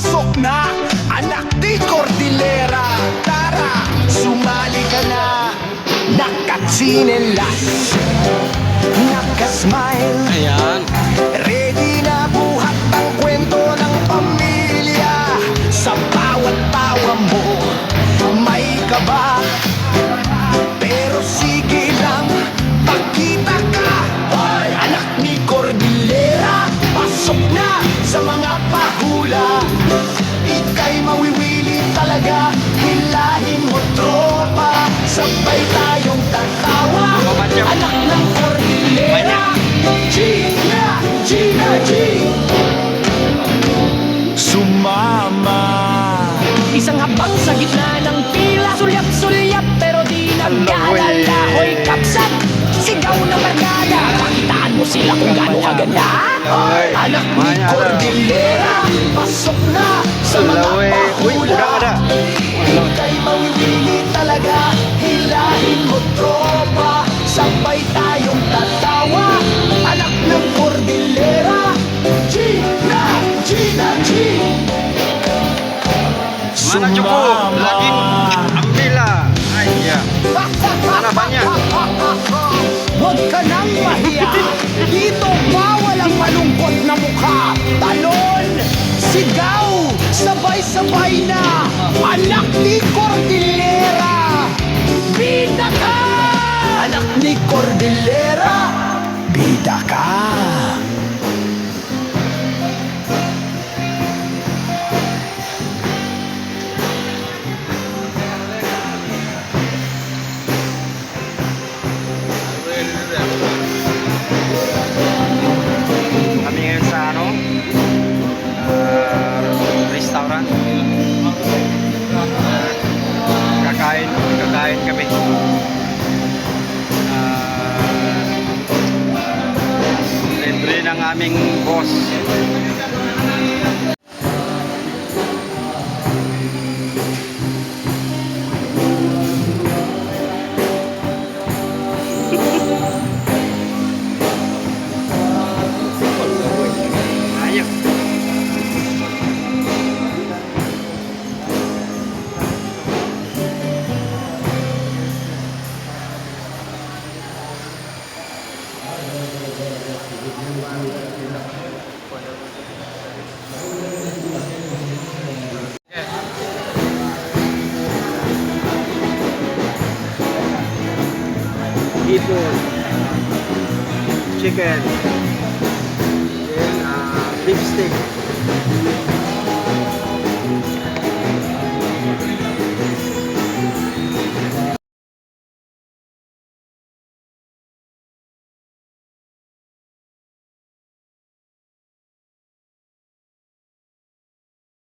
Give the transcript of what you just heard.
pasok na, anak ni Cordillera. Tara, sumali ka na. Nakatsinelas, nakasmile, Ayan. ready na buhat ang kwento ng pamilya. Sa bawat tawa mo, may kaba. Pero sige lang, pakita ka. Hoy, anak ni Cordillera, pasok na sa mga pahula. Ika'y mawiwili talaga, hilahin mo tropa. Sabay tayong tatawa, anak ng Cordillera. Gina, Gina, G. Sumama. Isang habang sa gitna ng pila, sulyap-sulyap pero di nagkalala. Hoy, kapsat, sigaw na barkada. Pakitaan mo sila kung gaano kaganda. Hoy, anak ni Cordillera, pasok na sa mga pahula. Ika'y mawiwili talaga, hilahin mo tropa. Sabay tayong tatawa, anak ng Cordillera. Gina, Gina, G. Mana cukup, lagi ambillah. Ayah. Mana banyak? Huwag ka nang mahiya. Dito bawal ang malungkot na mukha. Talon, sigaw, sabay-sabay na. Anak ni Cordillera, bida ka! Anak ni Cordillera, bida ka! Kami ngayon sa restaurant. Kakain kami. Libre ng aming boss. Ayo. Hipon, chicken, then beef steak.